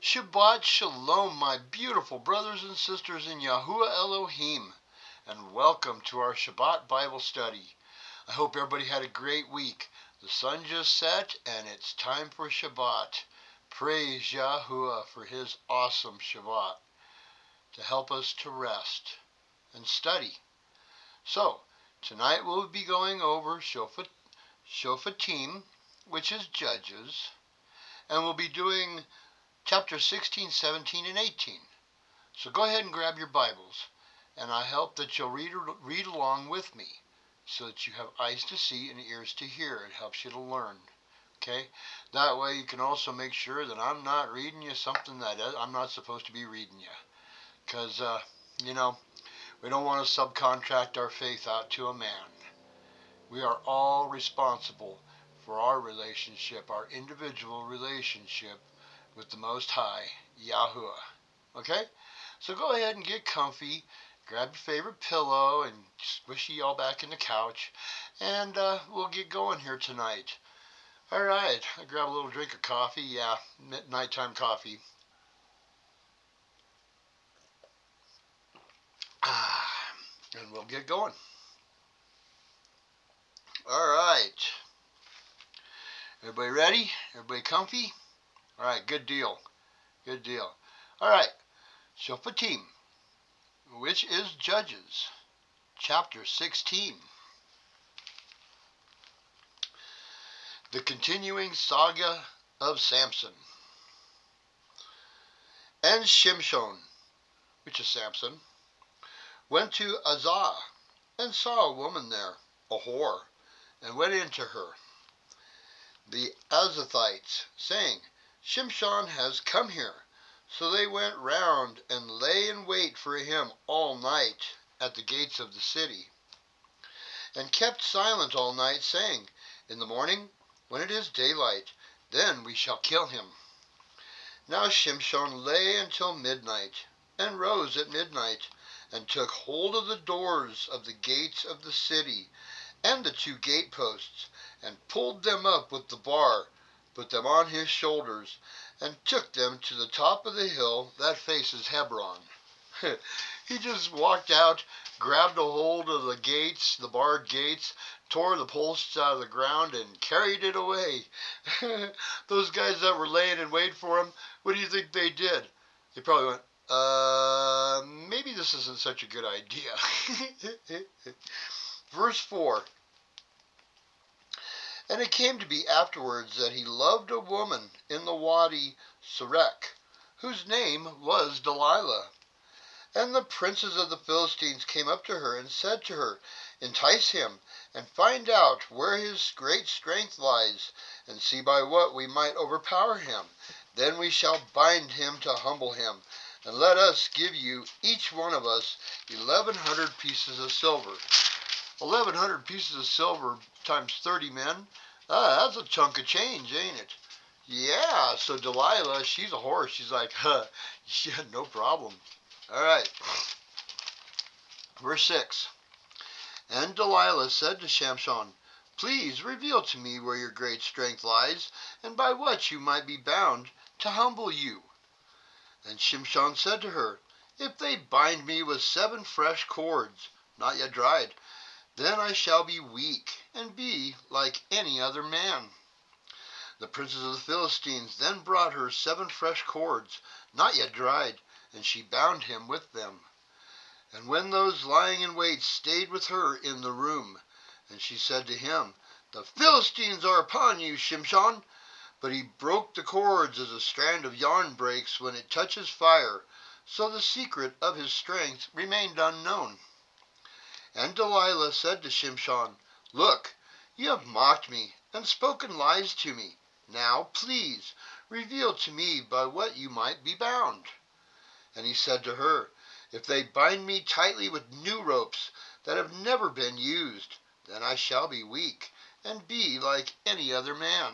Shabbat Shalom, my beautiful brothers and sisters in Yahuwah Elohim, and welcome to our Shabbat Bible study. I hope everybody had a great week. The sun just set, and it's time for Shabbat. Praise Yahuwah for his awesome Shabbat to help us to rest and study. So, tonight we'll be going over Shophetim, which is Judges, and we'll be doing chapter 16, 17, and 18. So go ahead and grab your Bibles, and I hope that you'll read along with me so that you have eyes to see and ears to hear. It helps you to learn. Okay? That way you can also make sure that I'm not reading you something that I'm not supposed to be reading you. Because, we don't want to subcontract our faith out to a man. We are all responsible for our relationship, our individual relationship with the Most High, Yahuwah. Okay? So go ahead and get comfy, grab your favorite pillow, and squish you all back in the couch, and we'll get going here tonight. All right, I grab a little drink of coffee, nighttime coffee. And we'll get going. All right. Everybody ready? Everybody comfy? All right, good deal. Good deal. All right, Shophetim, which is Judges, chapter 16. The continuing saga of Samson. And Shimshon, which is Samson, went to Azah, and saw a woman there, a whore, and went into her. The Azathites, saying, Shimshon has come here. So they went round and lay in wait for him all night at the gates of the city, and kept silent all night, saying, In the morning, when it is daylight, then we shall kill him. Now Shimshon lay until midnight, and rose at midnight, and took hold of the doors of the gates of the city, and the two gateposts, and pulled them up with the bar, put them on his shoulders, and took them to the top of the hill that faces Hebron. He just walked out, grabbed a hold of the gates, the barred gates, tore the posts out of the ground, and carried it away. Those guys that were laying in wait for him, what do you think they did? They probably went, maybe this isn't such a good idea. Verse 4. And it came to be afterwards that he loved a woman in the Wadi Sorek, whose name was Delilah. And the princes of the Philistines came up to her and said to her, Entice him, and find out where his great strength lies, and see by what we might overpower him. Then we shall bind him to humble him, and let us give you, each one of us, 1,100 pieces of silver. 1,100 pieces of silver times 30 men. That's a chunk of change, ain't it? Yeah, so Delilah, she's a horse. She's like, yeah, no problem. All right. Verse 6. And Delilah said to Shimshon, Please reveal to me where your great strength lies, and by what you might be bound to humble you. And Shimshon said to her, If they bind me with 7 fresh cords, not yet dried, then I shall be weak, and be like any other man. The princes of the Philistines then brought her 7 fresh cords, not yet dried, and she bound him with them. And when those lying in wait stayed with her in the room, and she said to him, The Philistines are upon you, Shimshon. But he broke the cords as a strand of yarn breaks when it touches fire, so the secret of his strength remained unknown. And Delilah said to Shimshon, Look, you have mocked me, and spoken lies to me. Now, please, reveal to me by what you might be bound. And he said to her, If they bind me tightly with new ropes that have never been used, then I shall be weak, and be like any other man.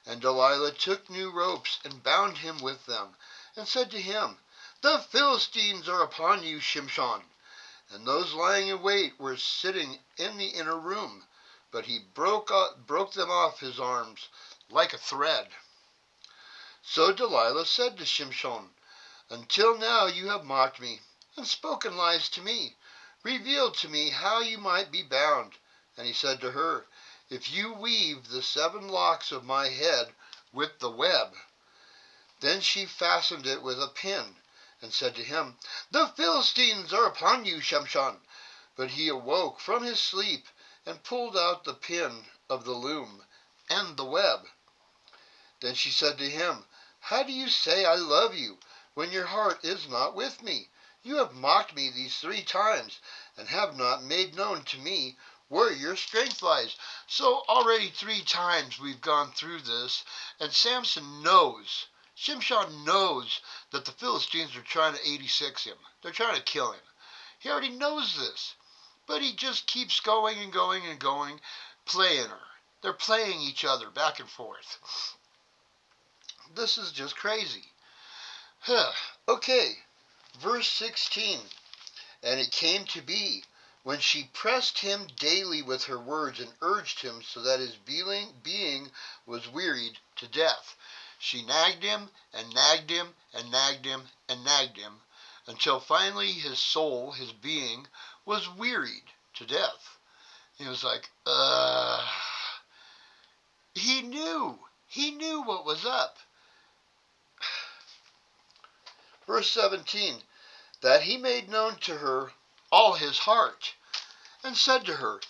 And Delilah took new ropes, and bound him with them, and said to him, The Philistines are upon you, Shimshon. And those lying in wait were sitting in the inner room, but he broke them off his arms like a thread. So Delilah said to Shimshon, "Until now you have mocked me, and spoken lies to me. Reveal to me how you might be bound." And he said to her, "If you weave the 7 locks of my head with the web." Then she fastened it with a pin, and said to him, "The Philistines are upon you, Shimshon." But he awoke from his sleep, and pulled out the pin of the loom and the web. Then she said to him, "How do you say I love you, when your heart is not with me? You have mocked me these 3 times, and have not made known to me where your strength lies." So already 3 times we've gone through this, and Samson knows, Shimshon knows that the Philistines are trying to 86 him. They're trying to kill him. He already knows this, but he just keeps going and going and going, playing her. They're playing each other back and forth. This is just crazy. Okay, verse 16. And it came to be, when she pressed him daily with her words, and urged him so that his being was wearied to death. She nagged him, and nagged him, and nagged him, and nagged him, until finally his soul, his being, was wearied to death. He was like, He knew what was up. Verse 17. That he made known to her all his heart, and said to her,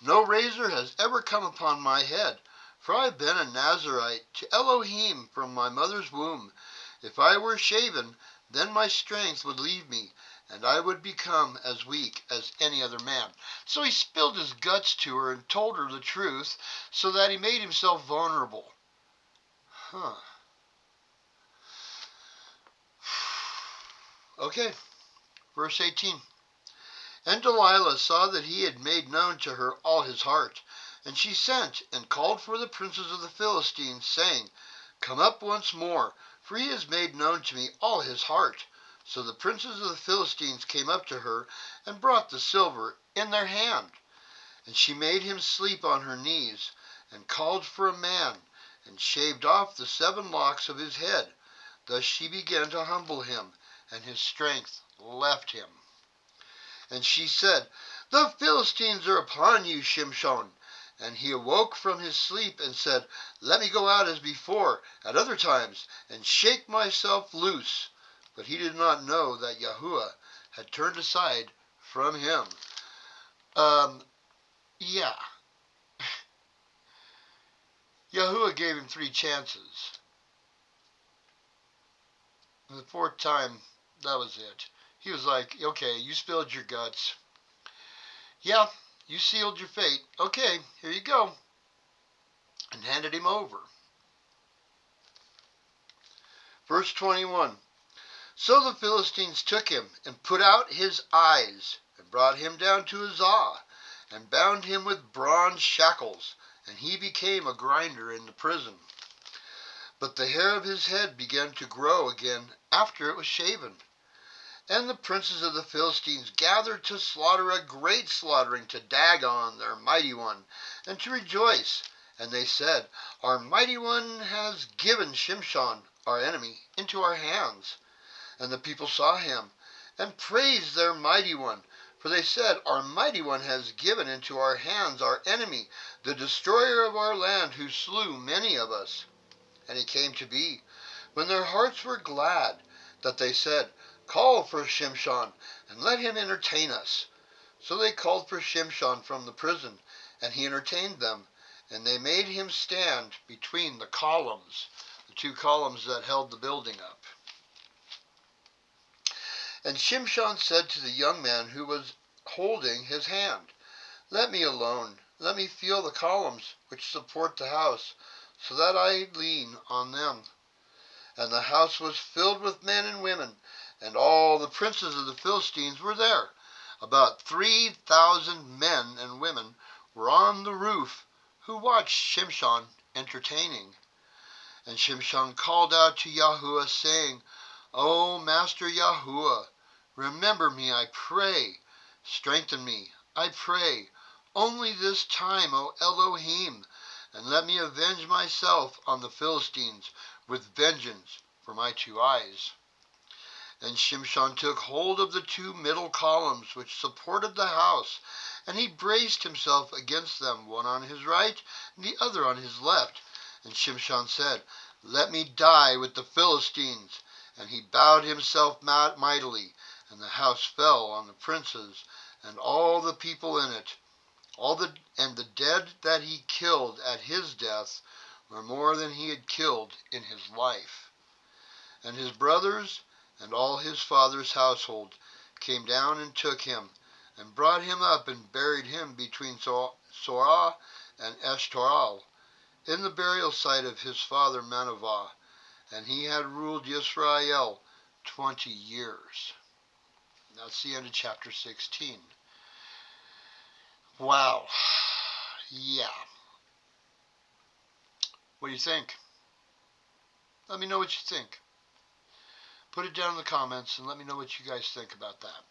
"No razor has ever come upon my head, for I have been a Nazarite to Elohim from my mother's womb. If I were shaven, then my strength would leave me, and I would become as weak as any other man." So he spilled his guts to her and told her the truth, so that he made himself vulnerable. Okay, verse 18. And Delilah saw that he had made known to her all his heart. And she sent and called for the princes of the Philistines, saying, "Come up once more, for he has made known to me all his heart." So the princes of the Philistines came up to her, and brought the silver in their hand. And she made him sleep on her knees, and called for a man, and shaved off the 7 locks of his head. Thus she began to humble him, and his strength left him. And she said, "The Philistines are upon you, Shimshon." And he awoke from his sleep, and said, "Let me go out as before, at other times, and shake myself loose." But he did not know that Yahuwah had turned aside from him. Yeah. Yahuwah gave him 3 chances. And the 4th time, that was it. He was like, "Okay, you spilled your guts. Yeah, you sealed your fate. Okay, here you go." And handed him over. Verse 21. So the Philistines took him, and put out his eyes, and brought him down to Azah, and bound him with bronze shackles, and he became a grinder in the prison. But the hair of his head began to grow again after it was shaven. And the princes of the Philistines gathered to slaughter a great slaughtering to Dagon, their mighty one, and to rejoice. And they said, "Our mighty one has given Shimshon, our enemy, into our hands." And the people saw him, and praised their mighty one. For they said, "Our mighty one has given into our hands our enemy, the destroyer of our land, who slew many of us." And it came to be, when their hearts were glad, that they said, "Call for Shimshon, and let him entertain us." So they called for Shimshon from the prison, and he entertained them. And they made him stand between the columns, the 2 columns that held the building up. And Shimshon said to the young man who was holding his hand, "Let me alone. Let me feel the columns which support the house, so that I lean on them." And the house was filled with men and women, and all the princes of the Philistines were there. About 3,000 men and women were on the roof, who watched Shimshon entertaining. And Shimshon called out to Yahuwah, saying, "O Master Yahuwah, remember me, I pray. Strengthen me, I pray, only this time, O Elohim, and let me avenge myself on the Philistines, with vengeance for my 2 eyes. And Shimshon took hold of the 2 middle columns which supported the house, and he braced himself against them, one on his right and the other on his left. And Shimshon said, "Let me die with the Philistines." And he bowed himself mightily, and the house fell on the princes and all the people in it. And the dead that he killed at his death were more than he had killed in his life. And his brothers and all his father's household came down and took him, and brought him up and buried him between Sorah and Eshtaol, in the burial site of his father Manavah, and he had ruled Yisrael 20 years. That's the end of chapter 16. Wow. Yeah. What do you think? Let me know what you think. Put it down in the comments and let me know what you guys think about that.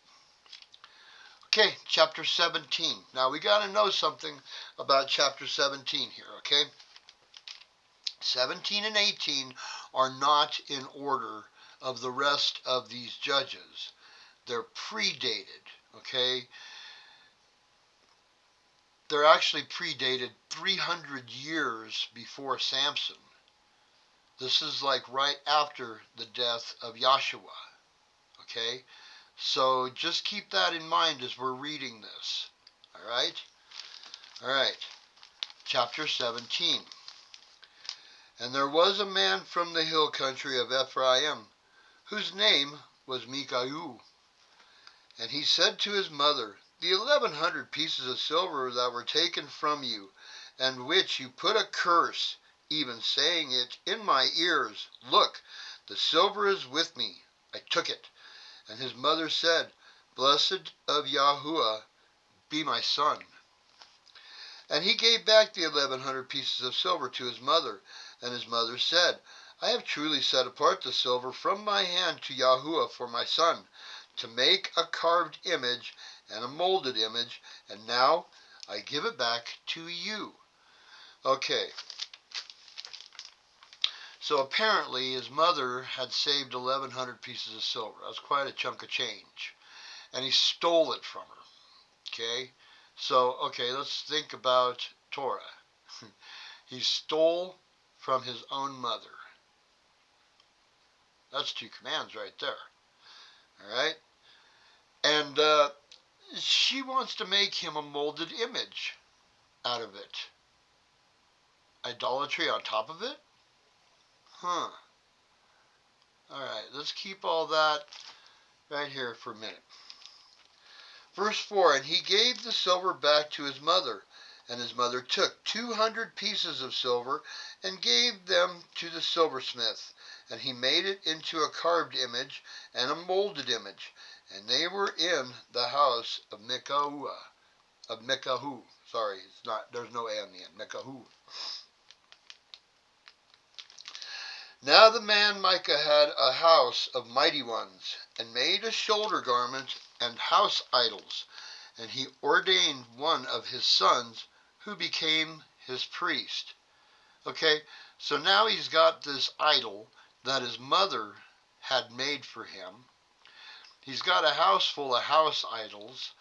Okay, chapter 17. Now we got to know something about chapter 17 here, okay? 17 and 18 are not in order of the rest of these judges. They're predated, okay? They're actually predated 300 years before Samson. This is like right after the death of Joshua, okay? So just keep that in mind as we're reading this, all right? All right, chapter 17. And there was a man from the hill country of Ephraim, whose name was Micaiah. And he said to his mother, "The 1,100 pieces of silver that were taken from you, and which you put a curse, even saying it in my ears, look, the silver is with me. I took it." And his mother said, "Blessed of Yahuwah be my son." And he gave back the 1,100 pieces of silver to his mother. And his mother said, "I have truly set apart the silver from my hand to Yahuwah for my son, to make a carved image and a molded image, and now I give it back to you." Okay. So apparently his mother had saved 1,100 pieces of silver. That's quite a chunk of change. And he stole it from her. Okay? So, okay, let's think about Torah. He stole from his own mother. That's 2 commands right there. All right? And she wants to make him a molded image out of it. Idolatry on top of it? Huh. All right, let's keep all that right here for a minute. Verse 4, and he gave the silver back to his mother, and his mother took 200 pieces of silver and gave them to the silversmith, and he made it into a carved image and a molded image, and they were in the house of Micaiah. Sorry, it's not. There's no A on the end. Micaiah. Now the man Micah had a house of mighty ones, and made a shoulder garment and house idols, and he ordained one of his sons, who became his priest. Okay, so now he's got this idol that his mother had made for him. He's got a house full of house idols,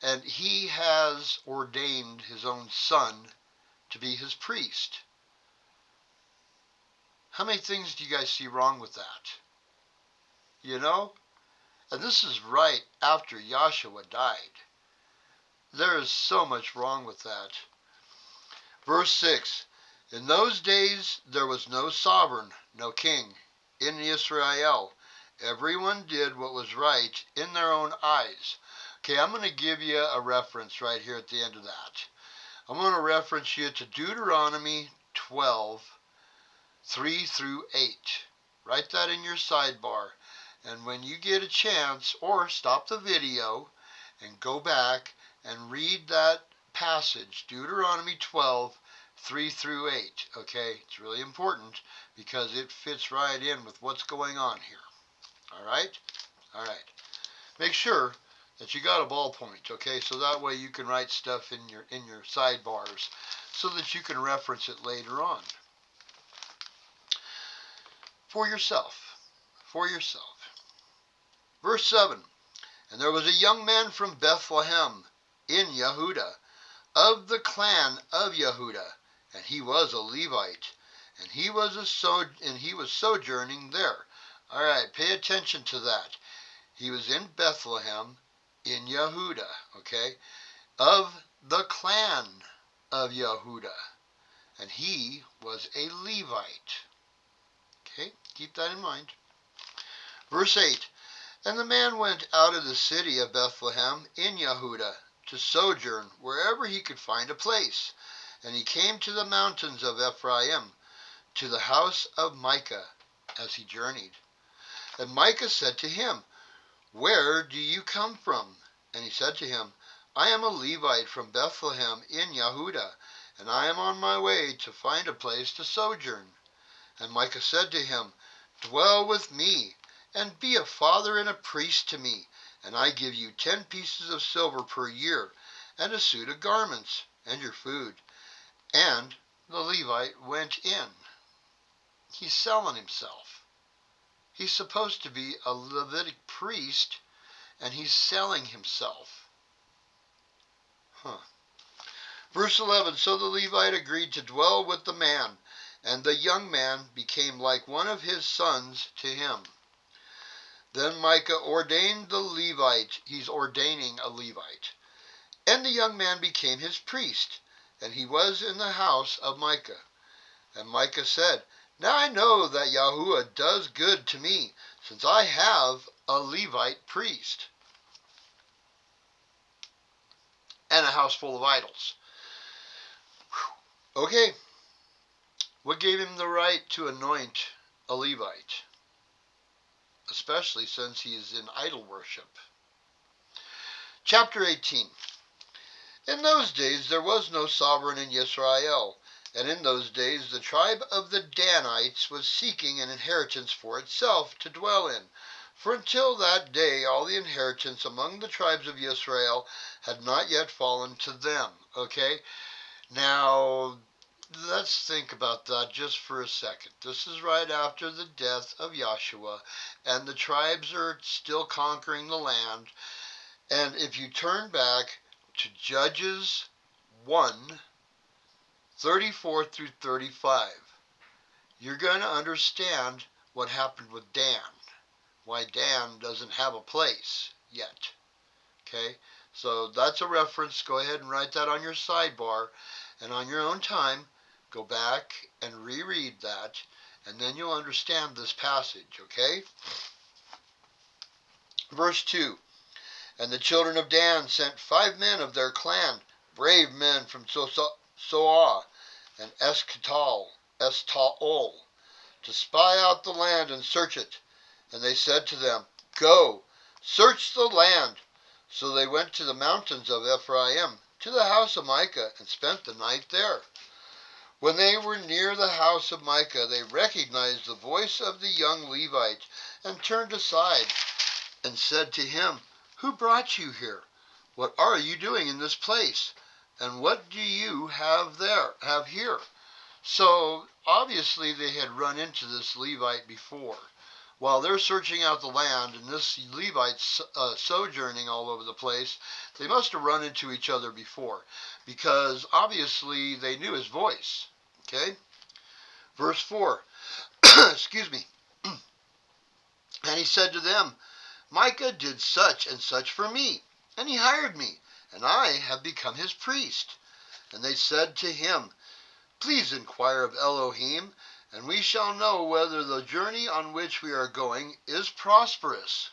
and he has ordained his own son to be his priest. How many things do you guys see wrong with that? You know? And this is right after Joshua died. There is so much wrong with that. Verse 6, in those days there was no sovereign, no king in Israel. Everyone did what was right in their own eyes. Okay, I'm going to give you a reference right here at the end of that. I'm going to reference you to Deuteronomy 12, 3 through 8. Write that in your sidebar. And when you get a chance, or stop the video and go back and read that passage, Deuteronomy 12, 3 through 8. Okay, it's really important because it fits right in with what's going on here. All right? All right. Make sure that you got a ballpoint, okay? So that way you can write stuff in your sidebars so that you can reference it later on. for yourself. For yourself. Verse 7. And there was a young man from Bethlehem in Yehuda, of the clan of Yehuda, and he was a Levite, and he was sojourning there. All right, pay attention to that. He was in Bethlehem in Yehuda, okay, of the clan of Yehuda, and he was a Levite. Okay, keep that in mind. Verse 8. And the man went out of the city of Bethlehem in Yehuda to sojourn wherever he could find a place. And he came to the mountains of Ephraim, to the house of Micah, as he journeyed. And Micah said to him, Where do you come from? And he said to him, I am a Levite from Bethlehem in Yehuda, and I am on my way to find a place to sojourn. And Micah said to him, Dwell with me, and be a father and a priest to me, and I give you 10 pieces of silver per year, and a suit of garments, and your food. And the Levite went in. He's selling himself. He's supposed to be a Levitic priest, and he's selling himself. Verse 11, so the Levite agreed to dwell with the man, and the young man became like one of his sons to him. Then Micah ordained the Levite. He's ordaining a Levite. And the young man became his priest, and he was in the house of Micah. And Micah said, Now I know that Yahuwah does good to me, since I have a Levite priest. And a house full of idols. Whew. Okay. What gave him the right to anoint a Levite? Especially since he is in idol worship. Chapter 18. In those days there was no sovereign in Israel, and in those days the tribe of the Danites was seeking an inheritance for itself to dwell in. For until that day all the inheritance among the tribes of Israel had not yet fallen to them. Okay? Now, let's think about that just for a second. This is right after the death of Yahshua, and the tribes are still conquering the land. And if you turn back to Judges 1, 34 through 35, you're going to understand what happened with Dan. Why Dan doesn't have a place yet. Okay? So that's a reference. Go ahead and write that on your sidebar. And on your own time, go back and reread that. And then you'll understand this passage. Okay? Verse 2. And the children of Dan sent 5 men of their clan, brave men from Soah and Eshtaol, to spy out the land and search it. And they said to them, Go, search the land. So they went to the mountains of Ephraim, to the house of Micah, and spent the night there. When they were near the house of Micah, they recognized the voice of the young Levite, and turned aside, and said to him, Who brought you here? What are you doing in this place? And what do you have here? So, obviously they had run into this Levite before. While they're searching out the land, and this Levite's sojourning all over the place, they must have run into each other before, because obviously they knew his voice. Okay? Verse 4. Excuse me. And he said to them, Micah did such and such for me, and he hired me, and I have become his priest. And they said to him, Please inquire of Elohim, and we shall know whether the journey on which we are going is prosperous.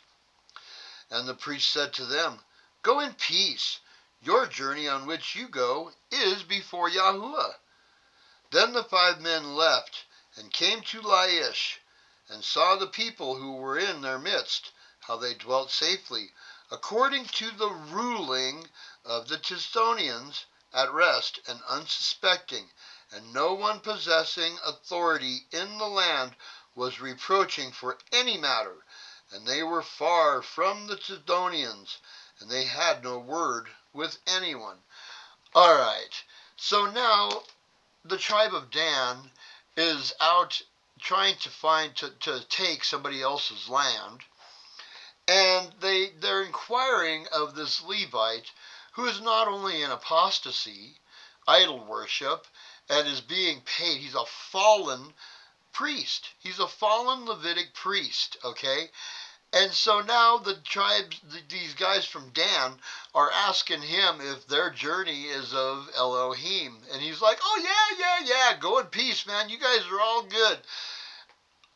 And the priest said to them, Go in peace. Your journey on which you go is before Yahuwah. Then the 5 men left, and came to Laish, and saw the people who were in their midst, how they dwelt safely, according to the ruling of the Tistonians, at rest and unsuspecting, and no one possessing authority in the land was reproaching for any matter, and they were far from the Sidonians, and they had no word with anyone. Alright, so now the tribe of Dan is out trying to find to take somebody else's land, and they're inquiring of this Levite who is not only in apostasy, idol worship, and is being paid. He's a fallen priest. He's a fallen Levitic priest, okay? And so now the tribes, these guys from Dan, are asking him if their journey is of Elohim. And he's like, oh, yeah, go in peace, man. You guys are all good.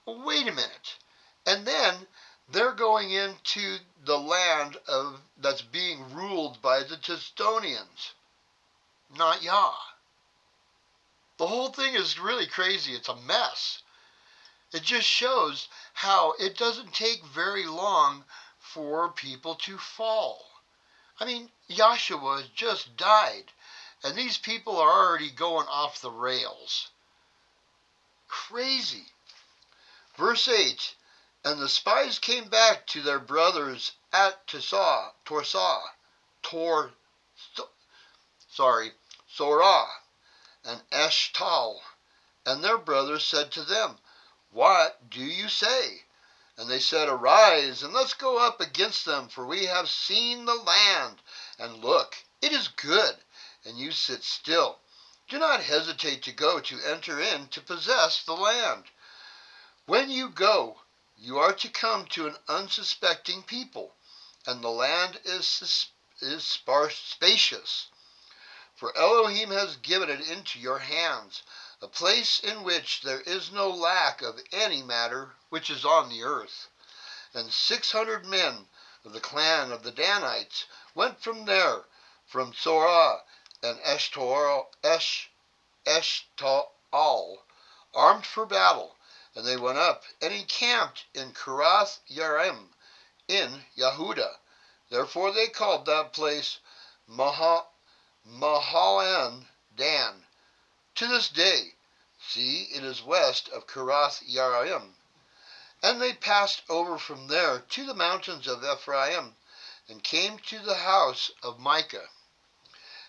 Well, wait a minute. And then they're going into the land that's being ruled by the Testonians, not Yah. The whole thing is really crazy. It's a mess. It just shows how it doesn't take very long for people to fall. I mean, Yahshua just died, and these people are already going off the rails. Crazy. Verse 8, and the spies came back to their brothers at Sorah, and Eshtal, and their brothers said to them, what do you say? And they said, arise, and let's go up against them, for we have seen the land. And look, it is good, and you sit still. Do not hesitate to go to enter in to possess the land. When you go, you are to come to an unsuspecting people, and the land is spacious. For Elohim has given it into your hands, a place in which there is no lack of any matter which is on the earth. And 600 men of the clan of the Danites went from there, from Sorah and Eshtaol, armed for battle, and they went up and encamped in Kirath Yarim in Yehuda. Therefore they called that place Mahalan Dan. To this day, see, it is west of Kirath Yarim. And they passed over from there to the mountains of Ephraim, and came to the house of Micah.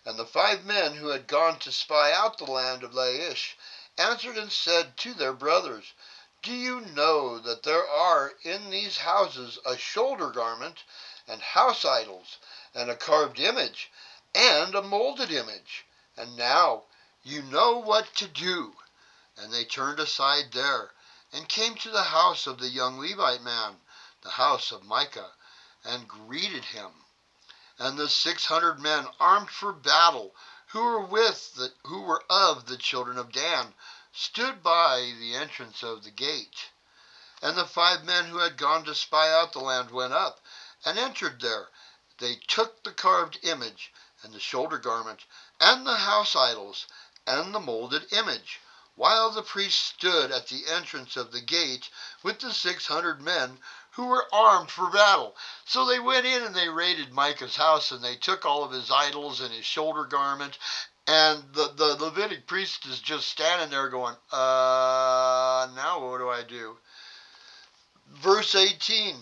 And the 5 men who had gone to spy out the land of Laish answered and said to their brothers, do you know that there are in these houses a shoulder garment, and house idols, and a carved image, and a molded image? And now you know what to do. And they turned aside there, and came to the house of the young Levite man, the house of Micah, and greeted him. And the 600 men armed for battle, who were of the children of Dan, stood by the entrance of the gate. And the 5 men who had gone to spy out the land went up, and entered there. They took the carved image, and the shoulder garment, and the house idols, and the molded image, while the priest stood at the entrance of the gate with the 600 men who were armed for battle. So they went in and they raided Micah's house, and they took all of his idols and his shoulder garment, and the Levitic priest is just standing there going, now what do I do? Verse 18,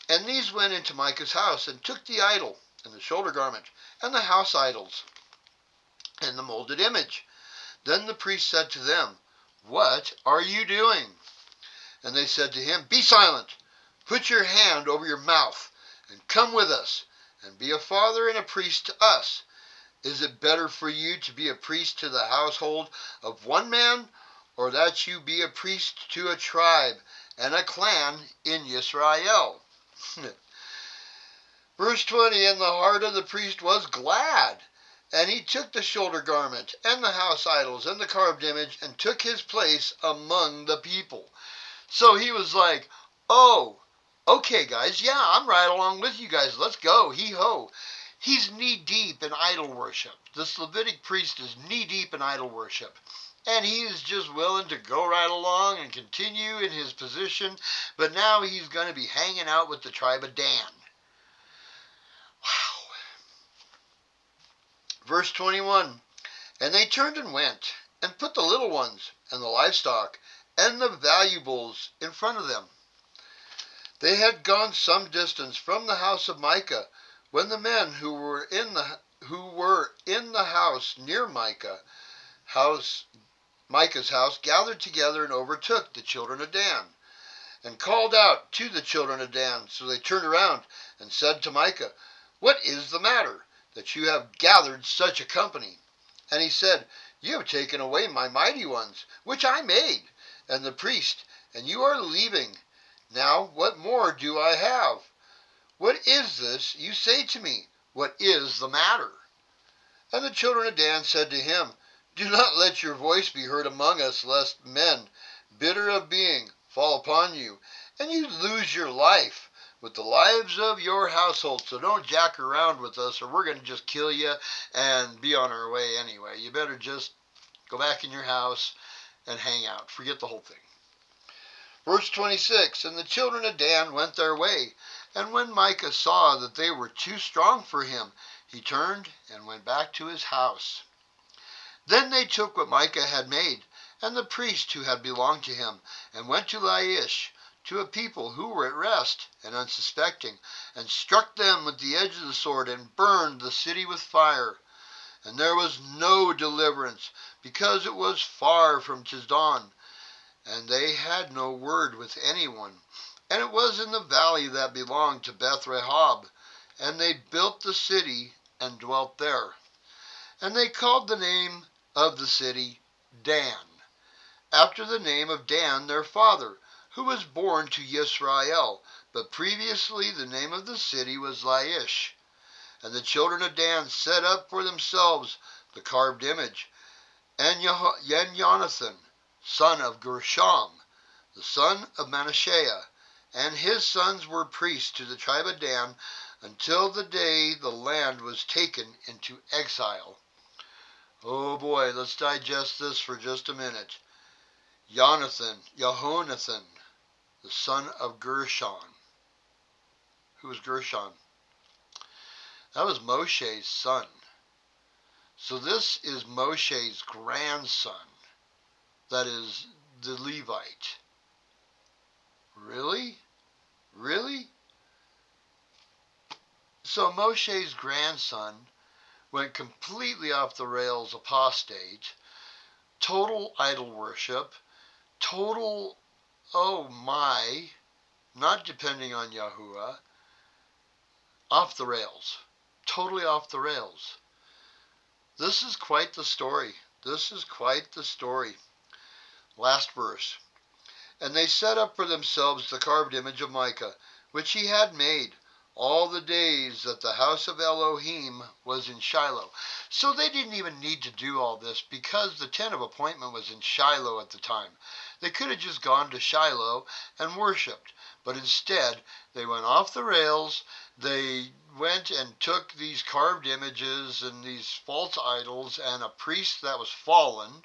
and these went into Micah's house, and took the idol, and the shoulder garment, and the house idols, and the molded image. Then the priest said to them, what are you doing? And they said to him, be silent, put your hand over your mouth, and come with us, and be a father and a priest to us. Is it better for you to be a priest to the household of one man, or that you be a priest to a tribe and a clan in Israel? Verse 20, and the heart of the priest was glad, and he took the shoulder garment, and the house idols, and the carved image, and took his place among the people. So he was like, oh, okay guys, yeah, I'm right along with you guys, let's go, hee-ho. He's knee-deep in idol worship. This Levitic priest is knee-deep in idol worship. And he is just willing to go right along and continue in his position, but now he's going to be hanging out with the tribe of Dan. Wow. Verse 21, and they turned and went, and put the little ones, and the livestock, and the valuables in front of them. They had gone some distance from the house of Micah, when the men who were in the house near Micah house Micah's house, gathered together and overtook the children of Dan, and called out to the children of Dan. So they turned around and said to Micah, "What is the matter, that you have gathered such a company?" And he said, "You have taken away my mighty ones, which I made, and the priest, and you are leaving. Now what more do I have? What is this you say to me? What is the matter?" And the children of Dan said to him, "Do not let your voice be heard among us, lest men, bitter of being, fall upon you, and you lose your life with the lives of your household. So don't jack around with us, or we're going to just kill you and be on our way anyway. You better just go back in your house and hang out. Forget the whole thing." Verse 26, and the children of Dan went their way, and when Micah saw that they were too strong for him, he turned and went back to his house. Then they took what Micah had made, and the priest who had belonged to him, and went to Laish, to a people who were at rest and unsuspecting, and struck them with the edge of the sword, and burned the city with fire. And there was no deliverance, because it was far from Tisdon, and they had no word with anyone. And it was in the valley that belonged to Beth Rehob, and they built the city and dwelt there. And they called the name of the city Dan, after the name of Dan their father, who was born to Yisrael. But previously the name of the city was Laish. And the children of Dan set up for themselves the carved image, and Jonathan, son of Gershom, the son of Manasseh, and his sons were priests to the tribe of Dan until the day the land was taken into exile. Oh boy, let's digest this for just a minute. Jehonathan, the son of Gershon. Who was Gershon? That was Moshe's son. So this is Moshe's grandson. That is the Levite. Really? Really? So Moshe's grandson went completely off the rails, apostate, total idol worship, total, oh my, not depending on Yahuwah, off the rails, totally off the rails. This is quite the story. This is quite the story. Last verse. And they set up for themselves the carved image of Micah, which he had made all the days that the house of Elohim was in Shiloh. So they didn't even need to do all this, because the tent of appointment was in Shiloh at the time. They could have just gone to Shiloh and worshipped, but instead they went off the rails. They went and took these carved images and these false idols and a priest that was fallen,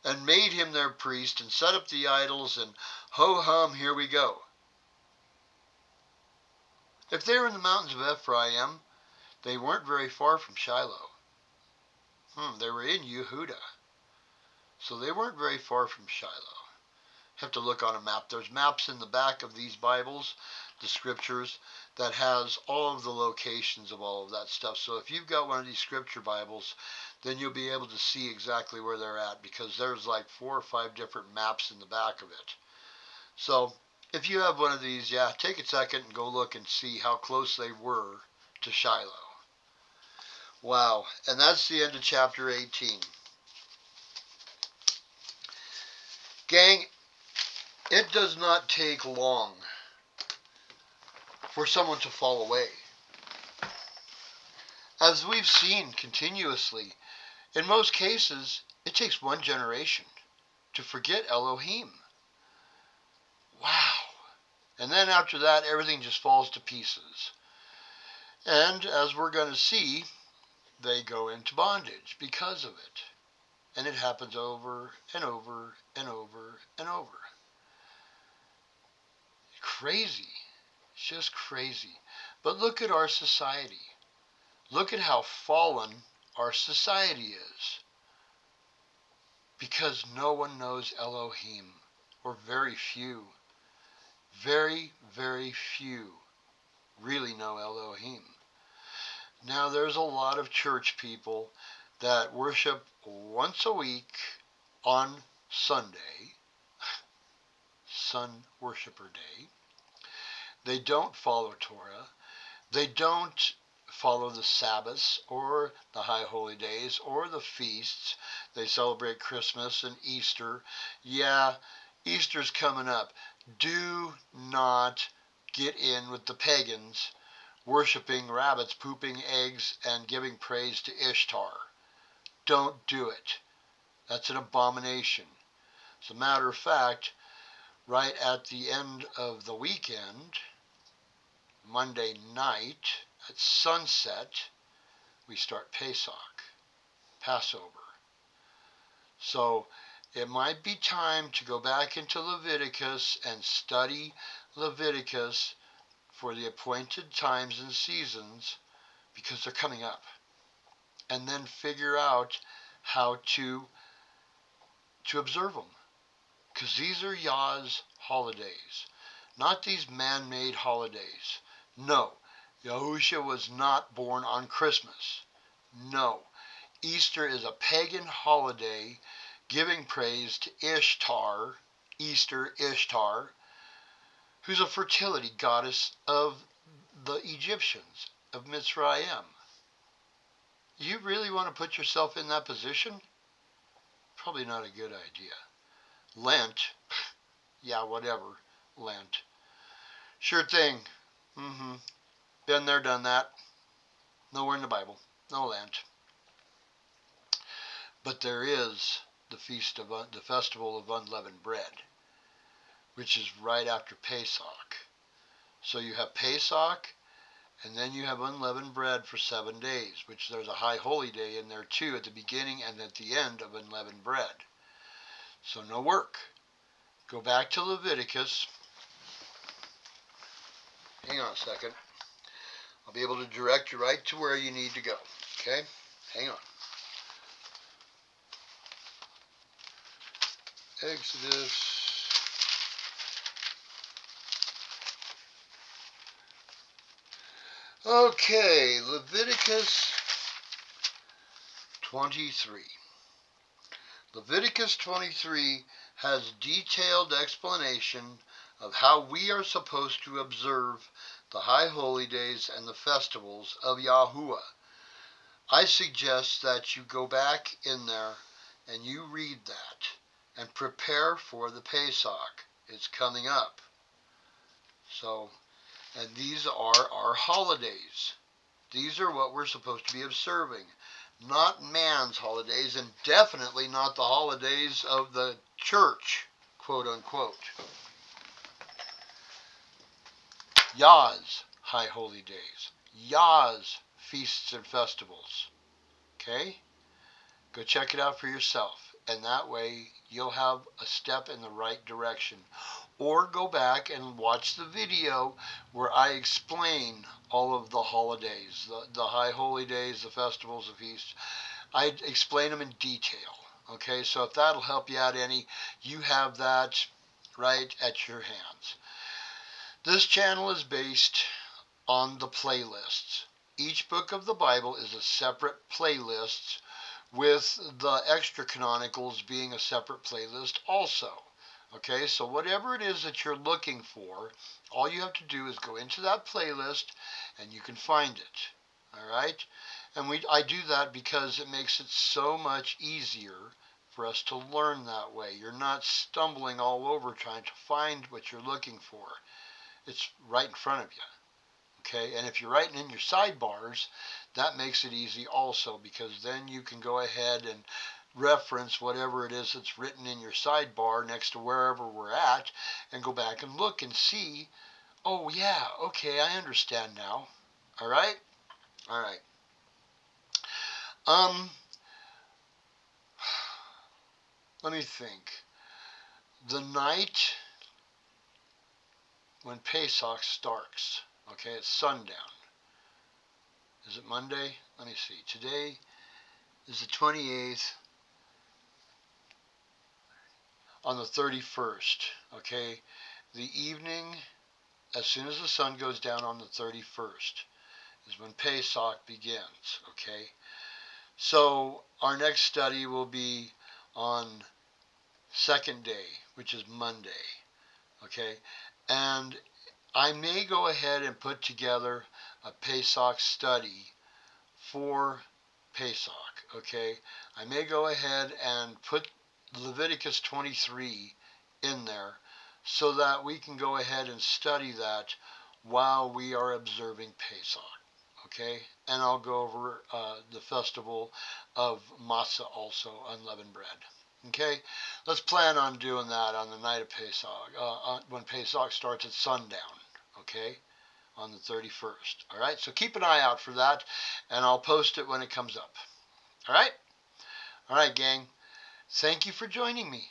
and made him their priest, and set up the idols, and ho-hum, here we go. If they were in the mountains of Ephraim, they weren't very far from Shiloh. They were in Yehuda, so they weren't very far from Shiloh. Have to look on a map. There's maps in the back of these Bibles, the scriptures, that has all of the locations of all of that stuff. So if you've got one of these scripture Bibles, then you'll be able to see exactly where they're at, because there's like 4 or 5 different maps in the back of it. So if you have one of these, yeah, take a second and go look and see how close they were to Shiloh. Wow, and that's the end of chapter 18. Gang, it does not take long for someone to fall away. As we've seen continuously, in most cases, it takes one generation to forget Elohim. Wow. And then after that, everything just falls to pieces. And as we're going to see, they go into bondage because of it. And it happens over and over and over and over. Crazy. It's just crazy. But look at our society. Look at how fallen our society is. Because no one knows Elohim, or very few. Very, very few really know Elohim. Now, there's a lot of church people that worship once a week on Sunday, Sun Worshipper Day. They don't follow Torah. They don't follow the Sabbaths or the high holy days or the feasts. They celebrate Christmas and Easter. Yeah, Easter's coming up. Do not get in with the pagans worshiping rabbits, pooping eggs, and giving praise to Ishtar. Don't do it. That's an abomination. As a matter of fact, right at the end of the weekend, Monday night at sunset, we start Pesach, Passover. So it might be time to go back into Leviticus and study Leviticus for the appointed times and seasons because they're coming up. And then figure out how to observe them. Because these are Yah's holidays, not these man-made holidays. No, Yahushua was not born on Christmas. No, Easter is a pagan holiday giving praise to Ishtar, Easter Ishtar, who's a fertility goddess of the Egyptians, of Mitzrayim. You really want to put yourself in that position? Probably not a good idea. Lent, yeah, whatever, Lent. Sure thing. Been there, done that. Nowhere in the Bible. No Lent. But there is the the festival of unleavened bread, which is right after Pesach. So you have Pesach, and then you have unleavened bread for 7 days, which there's a high holy day in there too at the beginning and at the end of unleavened bread. So no work. Go back to Leviticus. Hang on a second. I'll be able to direct you right to where you need to go. Okay? Hang on. Exodus. Okay, Leviticus 23. Leviticus 23 has detailed explanation of how we are supposed to observe the high holy days and the festivals of Yahuwah. I suggest that you go back in there and you read that and prepare for the Pesach. It's coming up. So, and these are our holidays. These are what we're supposed to be observing. Not man's holidays, and definitely not the holidays of the church, quote unquote. Yah's high holy days. Yah's feasts and festivals. Okay? Go check it out for yourself. And that way you'll have a step in the right direction. Or go back and watch the video where I explain all of the holidays, the high holy days, the festivals, the feasts. I explain them in detail. Okay, so if that'll help you out any, you have that right at your hands. This channel is based on the playlists. Each book of the Bible is a separate playlist, with the extra canonicals being a separate playlist also. Okay, so whatever it is that you're looking for, all you have to do is go into that playlist and you can find it. Alright? And I do that because it makes it so much easier for us to learn that way. You're not stumbling all over trying to find what you're looking for. It's right in front of you. Okay, and if you're writing in your sidebars, that makes it easy also, because then you can go ahead and reference whatever it is that's written in your sidebar next to wherever we're at and go back and look and see, oh yeah, okay, I understand now. All right? All right. Let me think. The night when Pesach starts, okay, it's sundown. Is it Monday? Let me see. Today is the 28th. On the 31st, okay, the evening, as soon as the sun goes down on the 31st, is when Pesach begins, okay? So our next study will be on second day, which is Monday. Okay? And I may go ahead and put together a Pesach study for Pesach. Okay? I may go ahead and put Leviticus 23 in there so that we can go ahead and study that while we are observing Pesach. Okay? And I'll go over the festival of Matzah also, unleavened bread. Okay? Let's plan on doing that on the night of Pesach, when Pesach starts at sundown. Okay? On the 31st. All right? So keep an eye out for that, and I'll post it when it comes up. All right? All right, gang. Thank you for joining me.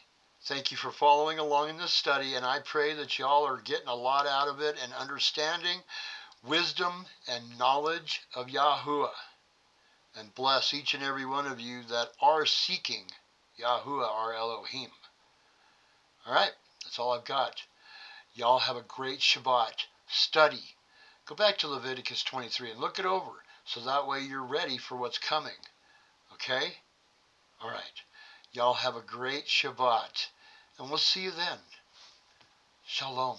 Thank you for following along in this study, and I pray that y'all are getting a lot out of it and understanding wisdom and knowledge of Yahuwah. And bless each and every one of you that are seeking Yahuwah, our Elohim. All right, that's all I've got. Y'all have a great Shabbat. Study. Go back to Leviticus 23 and look it over so that way you're ready for what's coming. Okay? All right. Y'all have a great Shabbat, and we'll see you then. Shalom.